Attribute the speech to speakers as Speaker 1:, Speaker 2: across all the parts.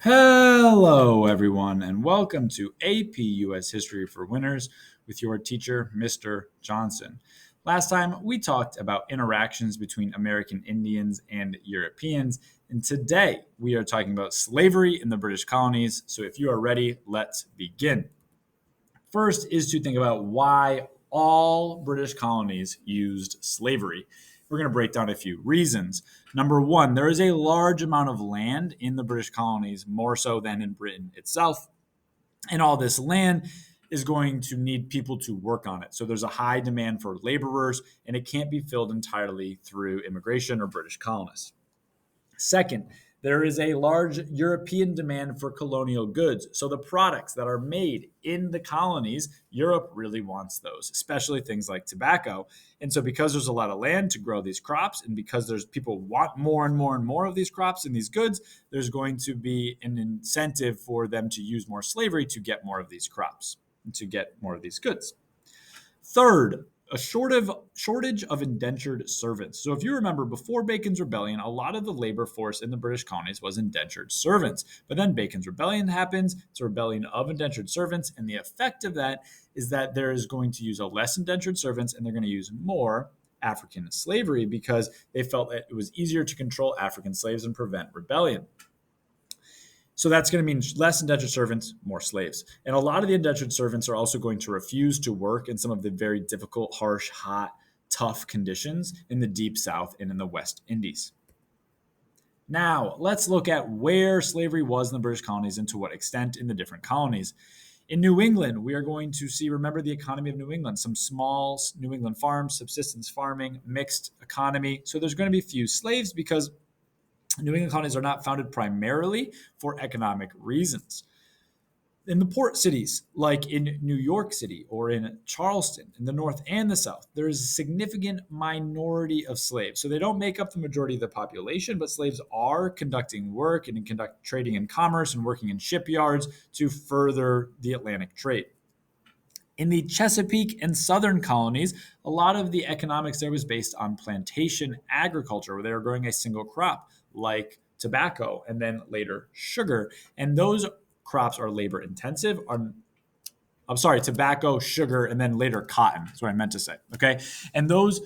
Speaker 1: Hello, everyone, and welcome to AP US History for Winners with your teacher, Mr. Johnson. Last time, we talked about interactions between American Indians and Europeans, and today we are talking about slavery in the British colonies. So if you are ready, let's begin. First is to think about why all British colonies used slavery. We're going to break down a few reasons. Number one, there is a large amount of land in the British colonies, more so than in Britain itself. And all this land is going to need people to work on it. So there's a high demand for laborers, and it can't be filled entirely through immigration or British colonists. Second, there is a large European demand for colonial goods. So the products that are made in the colonies, Europe really wants those, especially things like tobacco. And so because there's a lot of land to grow these crops and because there's people want more and more and more of these crops and these goods, there's going to be an incentive for them to use more slavery to get more of these crops and to get more of these goods. Third, a shortage of indentured servants. So if you remember, before Bacon's Rebellion, a lot of the labor force in the British colonies was indentured servants. But then Bacon's Rebellion happens. It's a rebellion of indentured servants. And the effect of that is that there is going to use a less indentured servants and they're going to use more African slavery because they felt that it was easier to control African slaves and prevent rebellion. So that's going to mean less indentured servants, more slaves. And a lot of the indentured servants are also going to refuse to work in some of the very difficult, harsh, hot, tough conditions in the Deep South and in the West Indies. Now, let's look at where slavery was in the British colonies and to what extent in the different colonies. In New England, we are going to see, remember the economy of New England, some small New England farms, subsistence farming, mixed economy. So there's going to be few slaves because New England colonies are not founded primarily for economic reasons. In the port cities, like in New York City or in Charleston, in the North and the South, there is a significant minority of slaves. So they don't make up the majority of the population, but slaves are conducting work and conduct trading and commerce and working in shipyards to further the Atlantic trade. In the Chesapeake and Southern colonies, a lot of the economics there was based on plantation agriculture, where they were growing a single crop like tobacco and then later sugar. And those crops are labor intensive. Tobacco, sugar, and then later cotton. That's what I meant to say. Okay. And those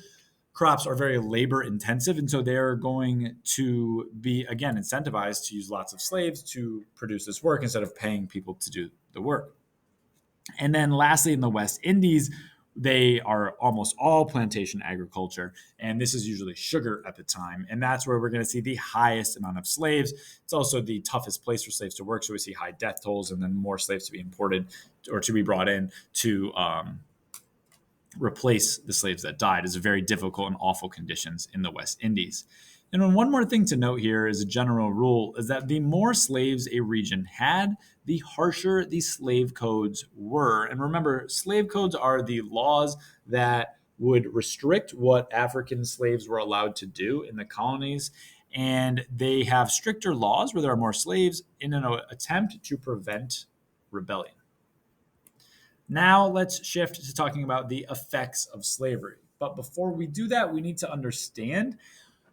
Speaker 1: crops are very labor intensive. And so they're going to be, again, incentivized to use lots of slaves to produce this work instead of paying people to do the work. And then lastly, in the West Indies, they are almost all plantation agriculture. And this is usually sugar at the time. And that's where we're going to see the highest amount of slaves. It's also the toughest place for slaves to work. So we see high death tolls and then more slaves to be imported or to be brought in to replace the slaves that died. It's very difficult and awful conditions in the West Indies. And one more thing to note here is a general rule is that the more slaves a region had, the harsher the slave codes were. And remember, slave codes are the laws that would restrict what African slaves were allowed to do in the colonies. And they have stricter laws where there are more slaves in an attempt to prevent rebellion. Now let's shift to talking about the effects of slavery. But before we do that, we need to understand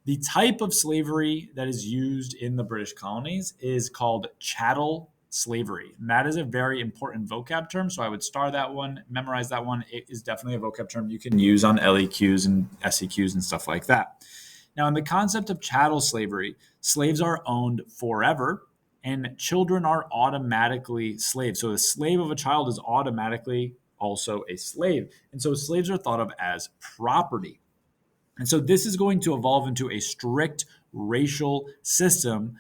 Speaker 1: the type of slavery that is used in the British colonies is called chattel slavery. And that is a very important vocab term. So I would star that one, memorize that one. It is definitely a vocab term you can use on LEQs and SEQs and stuff like that. Now, in the concept of chattel slavery, slaves are owned forever and children are automatically slaves. So the slave of a child is automatically also a slave. And so slaves are thought of as property. And so this is going to evolve into a strict racial system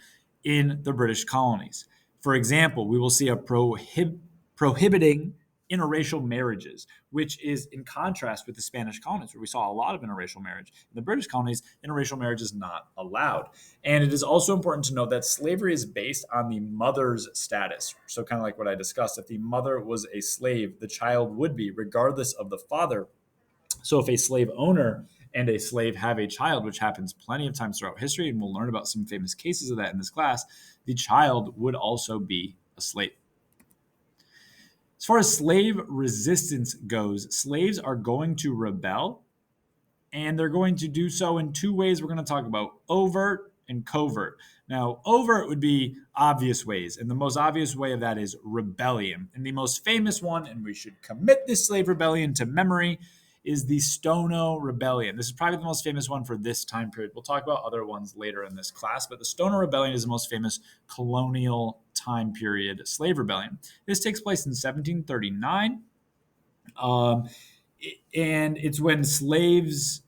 Speaker 1: in the British colonies. For example, we will see a prohibiting interracial marriages, which is in contrast with the Spanish colonies, where we saw a lot of interracial marriage. In the British colonies, interracial marriage is not allowed. And it is also important to note that slavery is based on the mother's status. So kind of like what I discussed, if the mother was a slave, the child would be, regardless of the father. So if a slave owner and a slave have a child, which happens plenty of times throughout history, and we'll learn about some famous cases of that in this class, the child would also be a slave. As far as slave resistance goes, slaves are going to rebel, and they're going to do so in two ways we're going to talk about: overt and covert. Now, overt would be obvious ways, and the most obvious way of that is rebellion. And the most famous one, and we should commit this slave rebellion to memory, is the Stono Rebellion. This is probably the most famous one for this time period. We'll talk about other ones later in this class, but the Stono Rebellion is the most famous colonial time period slave rebellion. This takes place in 1739. Um, and it's when slaves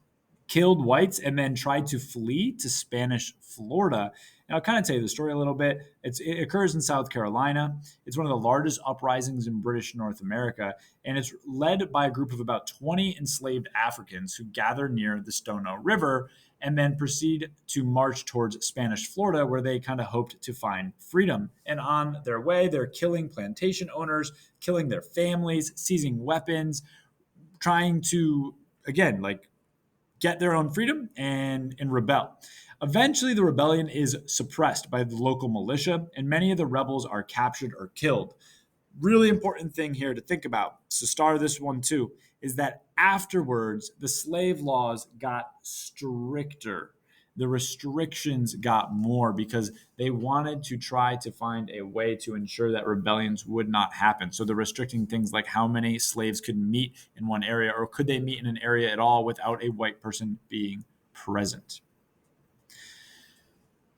Speaker 1: killed whites and then tried to flee to Spanish Florida. And I'll kind of tell you the story a little bit. It occurs in South Carolina. It's one of the largest uprisings in British North America, and it's led by a group of about 20 enslaved Africans who gather near the Stono River and then proceed to march towards Spanish Florida, where they kind of hoped to find freedom. And on their way, they're killing plantation owners, killing their families, seizing weapons, trying to, again, like get their own freedom and rebel. Eventually, the rebellion is suppressed by the local militia, and many of the rebels are captured or killed. Really important thing here to think about, so star this one too, is that afterwards, the slave laws got stricter. The restrictions got more because they wanted to try to find a way to ensure that rebellions would not happen. So they're restricting things like how many slaves could meet in one area, or could they meet in an area at all without a white person being present.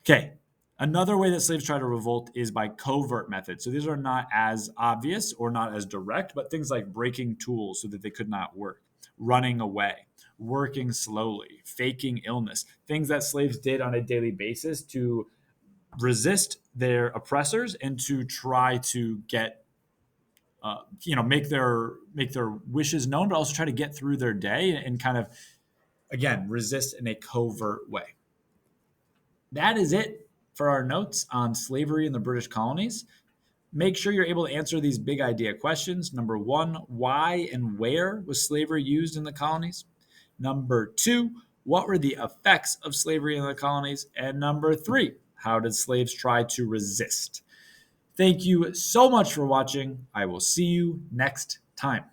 Speaker 1: Okay, another way that slaves try to revolt is by covert methods. So these are not as obvious or not as direct, but things like breaking tools so that they could not work, running away, working slowly, faking illness, things that slaves did on a daily basis to resist their oppressors and to try to get make their wishes known, but also try to get through their day and kind of, again, resist in a covert way. That is it for our notes on slavery in the British colonies. Make sure you're able to answer these big idea questions. Number one, why and where was slavery used in the colonies? Number two, what were the effects of slavery in the colonies? And number three, how did slaves try to resist? Thank you so much for watching. I will see you next time.